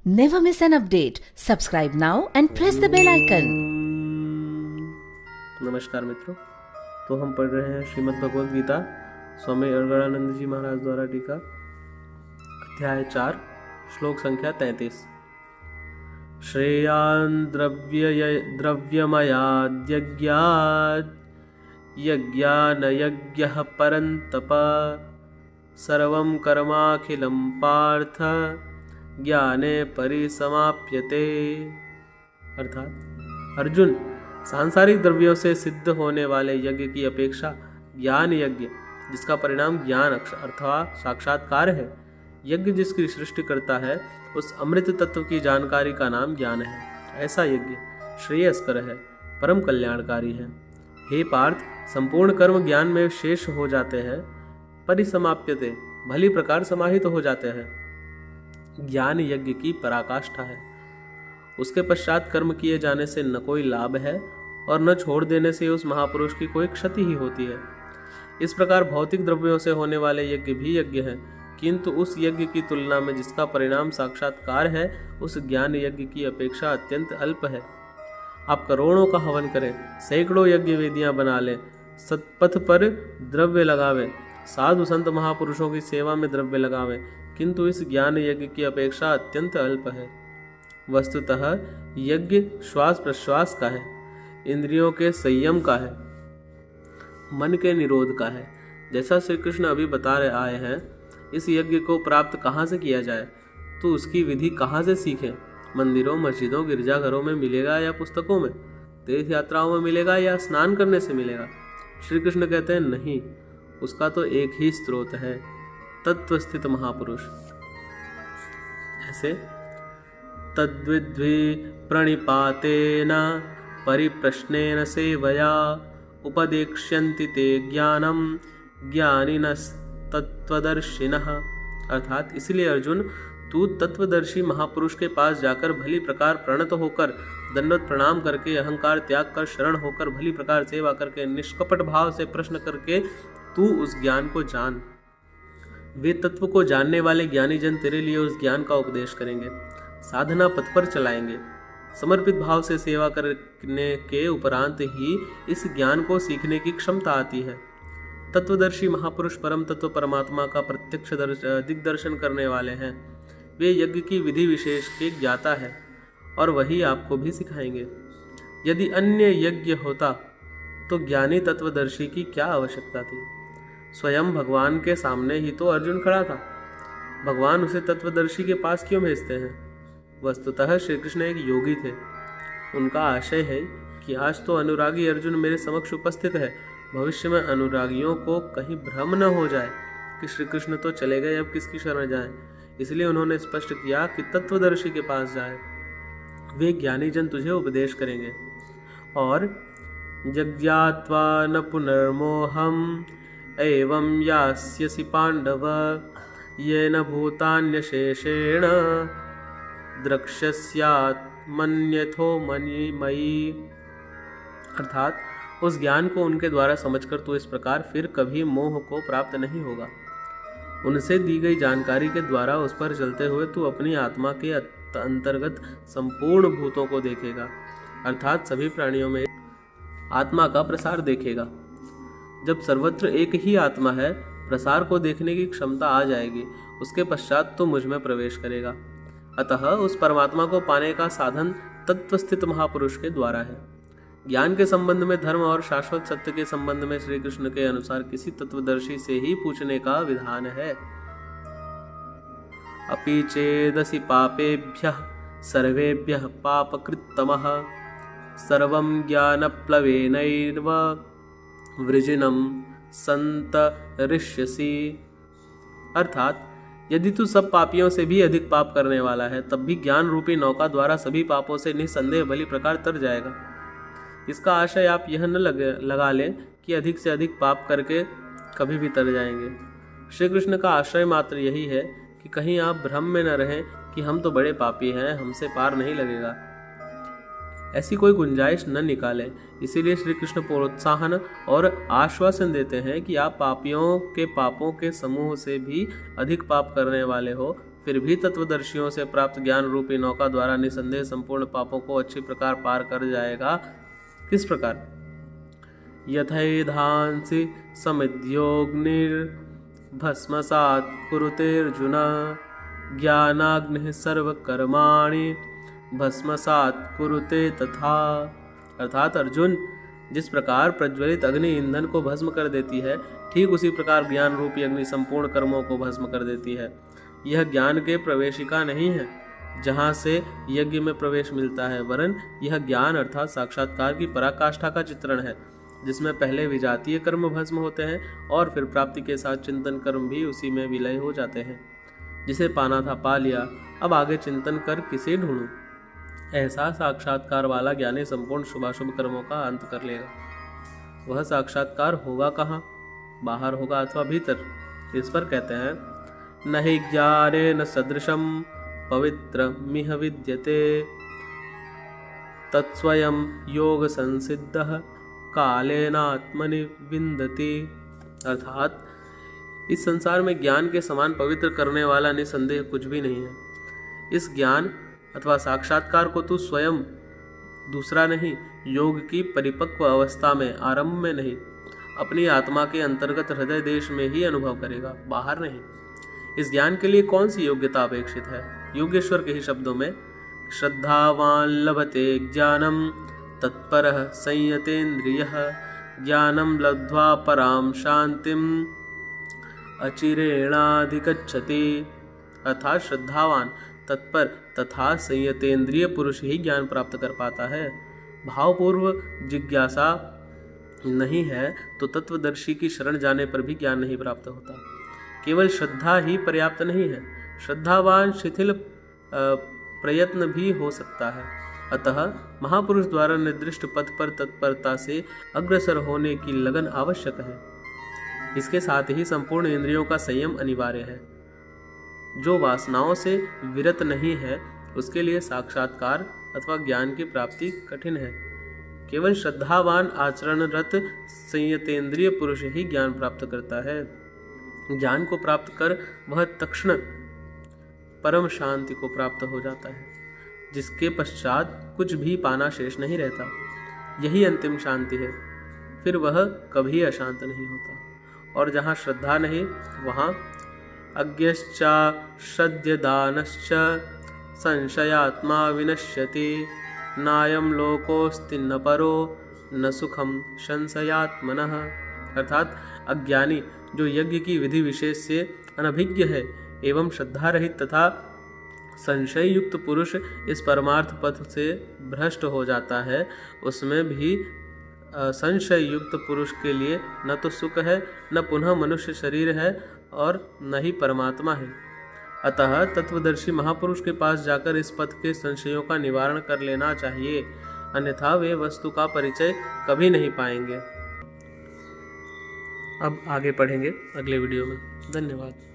Never miss an update. Subscribe now and press the bell icon. नमस्कार मित्रों, तो हम पढ़ रहे हैं श्रीमद् भगवद गीता स्वामी अरगणानंद जी महाराज द्वारा टीका अध्याय 4 श्लोक संख्या 33। श्रेयान् द्रव्यमयाद्यज्ञात् यज्ञानयज्ञः परन्तप सर्वं कर्माखिलं पार्थ ज्ञाने परिसमाप्यते। अर्थात अर्जुन, सांसारिक द्रव्यों से सिद्ध होने वाले यज्ञ की अपेक्षा ज्ञान यज्ञ, जिसका परिणाम ज्ञान अर्थात साक्षात्कार है, यज्ञ जिसकी सृष्टि करता है, उस अमृत तत्व की जानकारी का नाम ज्ञान है। ऐसा यज्ञ श्रेयस्कर है, परम कल्याणकारी है। हे पार्थ, संपूर्ण कर्म ज्ञान में शेष हो जाते हैं, परिसमाप्यते भली प्रकार समाहित हो जाते हैं। ज्ञान यज्ञ की पराकाष्ठा है। उसके पश्चात कर्म किए जाने से न कोई लाभ है और न छोड़ देने से उस महापुरुष की कोई क्षति ही होती है। इस प्रकार भौतिक द्रव्यों से होने वाले यज्ञ भी यज्ञ हैं, किंतु उस यज्ञ की तुलना में जिसका परिणाम साक्षात्कार है, उस ज्ञान यज्ञ की अपेक्षा अत्यंत अल्प है। आप करोड़ों का हवन करें, सैकड़ों यज्ञ वेदियां बना लें, सत्पथ पर द्रव्य लगावें, साधु संत महापुरुषों की सेवा में द्रव्य लगावें, किंतु इस ज्ञान यज्ञ की अपेक्षा अत्यंत अल्प है। वस्तुतः यज्ञ श्वास प्रश्वास का है, इंद्रियों के संयम का है, मन के निरोध का है। जैसा श्री कृष्ण अभी बता रहे आए हैं, इस यज्ञ को प्राप्त कहाँ से किया जाए, तो उसकी विधि कहाँ से सीखें? मंदिरों, मस्जिदों, गिरजाघरों में मिलेगा या पुस्तकों में? तीर्थ यात्राओं में मिलेगा या स्नान करने से मिलेगा? श्री कृष्ण कहते हैं नहीं, उसका तो एक ही स्रोत है, तत्वस्थित महापुरुष। ऐसे तद्विद्वि प्रणिपातेन परिप्रश्नेन सेवया उपदेक्ष्यन्ति ते ज्ञानम ज्ञानिनस्तत्त्वदर्शिनः। अर्थात इसलिए अर्जुन, तू तत्वदर्शी महापुरुष के पास जाकर भली प्रकार प्रणत होकर, दंडवत प्रणाम करके, अहंकार त्याग कर, शरण होकर, भली प्रकार सेवा करके, निष्कपट भाव से प्रश्न करके तू उस ज्ञान को जान। वे तत्व को जानने वाले ज्ञानी जन तेरे लिए उस ज्ञान का उपदेश करेंगे, साधना पथ पर चलाएंगे। समर्पित भाव से सेवा करने के उपरांत ही इस ज्ञान को सीखने की क्षमता आती है। तत्वदर्शी महापुरुष परम तत्व परमात्मा का प्रत्यक्ष दिग्दर्शन करने वाले हैं। वे यज्ञ की विधि विशेष के ज्ञाता है और वही आपको भी सिखाएंगे। यदि अन्य यज्ञ होता तो ज्ञानी तत्वदर्शी की क्या आवश्यकता थी? स्वयं भगवान के सामने ही तो अर्जुन खड़ा था। भगवान उसे तत्वदर्शी के पास क्यों भेजते हैं? वस्तुतः श्री कृष्ण एक योगी थे। उनका आशय है कि आज तो अनुरागी अर्जुन मेरे समक्ष उपस्थित है, भविष्य में अनुरागियों को कहीं भ्रम न हो जाए कि श्री कृष्ण तो चले गए, अब किसकी शरण जाएं। इसलिए उन्होंने स्पष्ट किया कि तत्वदर्शी के पास जाए, वे ज्ञानी जन तुझे उपदेश करेंगे। और जज्ञात्वा न पुनर्मोहम एवं यास्यसि पांडव येन भूतान्यशेषेण द्रक्ष्यस्यात्मन्यथो मयि। अर्थात उस ज्ञान को उनके द्वारा समझकर तू इस प्रकार फिर कभी मोह को प्राप्त नहीं होगा। उनसे दी गई जानकारी के द्वारा उस पर चलते हुए तू अपनी आत्मा के अंतर्गत संपूर्ण भूतों को देखेगा, अर्थात सभी प्राणियों में आत्मा का प्रसार देखेगा। जब सर्वत्र एक ही आत्मा है, प्रसार को देखने की क्षमता आ जाएगी, उसके पश्चात तो मुझ में प्रवेश करेगा। अतः उस परमात्मा को पाने का साधन तत्वस्थित महापुरुष के द्वारा है। ज्ञान के संबंध में, धर्म और शाश्वत सत्य के संबंध में श्री कृष्ण के अनुसार किसी तत्वदर्शी से ही पूछने का विधान है। अपि चेदसि पापेभ्यः सर्वेभ्यः पापकृत्तमः सर्वं ज्ञानप्लवेनैव वृजिनं संतरिष्यसि। अर्थात यदि तू सब पापियों से भी अधिक पाप करने वाला है, तब भी ज्ञान रूपी नौका द्वारा सभी पापों से निसंदेह भली प्रकार तर जाएगा। इसका आशय आप यह न लगा लें कि अधिक से अधिक पाप करके कभी भी तर जाएंगे। श्री कृष्ण का आश्रय मात्र यही है कि कहीं आप भ्रम में न रहें कि हम तो बड़े पापी हैं, हमसे पार नहीं लगेगा। ऐसी कोई गुंजाइश न निकालें। इसीलिए श्री कृष्ण प्रोत्साहन और आश्वासन देते हैं कि आप पापियों के पापों के समूह से भी अधिक पाप करने वाले हो, फिर भी तत्वदर्शियों से प्राप्त ज्ञान रूपी नौका द्वारा निसंदेह संपूर्ण पापों को अच्छी प्रकार पार कर जाएगा। किस प्रकार? यथैधांसि समिद्योग्निर्भस्मसात् कुरुतेऽर्जुन ज्ञानाग्निः सर्वकर्माणि भस्मसात् कुरुते तथा। अर्थात अर्जुन, जिस प्रकार प्रज्वलित अग्नि ईंधन को भस्म कर देती है, ठीक उसी प्रकार ज्ञान रूपी अग्नि संपूर्ण कर्मों को भस्म कर देती है। यह ज्ञान के प्रवेशिका नहीं है जहाँ से यज्ञ में प्रवेश मिलता है, वरन यह ज्ञान अर्थात साक्षात्कार की पराकाष्ठा का चित्रण है, जिसमें पहले विजातीय कर्म भस्म होते हैं और फिर प्राप्ति के साथ चिंतन कर्म भी उसी में विलय हो जाते हैं। जिसे पाना था पा लिया, अब आगे चिंतन कर किसे ढूंढूं? ऐसा साक्षात्कार वाला ज्ञानी संपूर्ण शुभाशुभ कर्मों का अंत कर लेगा। वह साक्षात्कार होगा कहाँ? बाहर होगा अथवा भीतर? इस पर कहते हैं, न हि ज्ञानेन सदृशं पवित्रमिह विद्यते तत्स्वयं योग संसिद्धः कालेनात्मनि विन्दति। अर्थात इस संसार में ज्ञान के समान पवित्र करने वाला निसंदेह कुछ भी नहीं है। इस ज्ञान अथवा साक्षात्कार को तू स्वयं, दूसरा नहीं, योग की परिपक्व अवस्था में, आरंभ में नहीं, अपनी आत्मा के अंतर्गत हृदय देश में ही अनुभव करेगा, बाहर नहीं। इस ज्ञान के लिए कौन सी योग्यता अपेक्षित है? योगेश्वर के ही शब्दों में, श्रद्धावान लभते ज्ञानम तत्परः संयतेन्द्रियः ज्ञानम लब्ध्वा पराम शांतिम अचिरेणाधिगच्छति। अर्थात श्रद्धावान, तत्पर तथा संयतेन्द्रिय पुरुष ही ज्ञान प्राप्त कर पाता है। भावपूर्व जिज्ञासा नहीं है तो तत्वदर्शी की शरण जाने पर भी ज्ञान नहीं प्राप्त होता। केवल श्रद्धा ही पर्याप्त नहीं है, श्रद्धावान शिथिल प्रयत्न भी हो सकता है। अतः महापुरुष द्वारा निर्दिष्ट पथ पर तत्परता से अग्रसर होने की लगन आवश्यक है। इसके साथ ही संपूर्ण इंद्रियों का संयम अनिवार्य है। जो वासनाओं से विरत नहीं है, उसके लिए साक्षात्कार अथवा ज्ञान की प्राप्ति कठिन है। केवल श्रद्धावान आचरणरत संयतेन्द्रिय पुरुष ही ज्ञान प्राप्त करता है। ज्ञान को प्राप्त कर वह तत्क्षण परम शांति को प्राप्त हो जाता है, जिसके पश्चात कुछ भी पाना शेष नहीं रहता। यही अंतिम शांति है। फिर वह कभी अशांत नहीं होता। और जहाँ श्रद्धा नहीं, वहाँ अज्ञश्चा श्रद्यदानश्च संशयात्मा विनश्यति नायम लोकोस्ति न परो न सुखम संशयात्मनः। अर्थात अज्ञानी जो यज्ञ की विधि विशेष से अनभिज्ञ है एवं श्रद्धा रहित तथा संशय युक्त पुरुष इस परमार्थ पथ से भ्रष्ट हो जाता है। उसमें भी संशय युक्त पुरुष के लिए न तो सुख है, न पुनः मनुष्य शरीर है और न ही परमात्मा है। अतः तत्वदर्शी महापुरुष के पास जाकर इस पथ के संशयों का निवारण कर लेना चाहिए, अन्यथा वे वस्तु का परिचय कभी नहीं पाएंगे। अब आगे पढ़ेंगे अगले वीडियो में। धन्यवाद।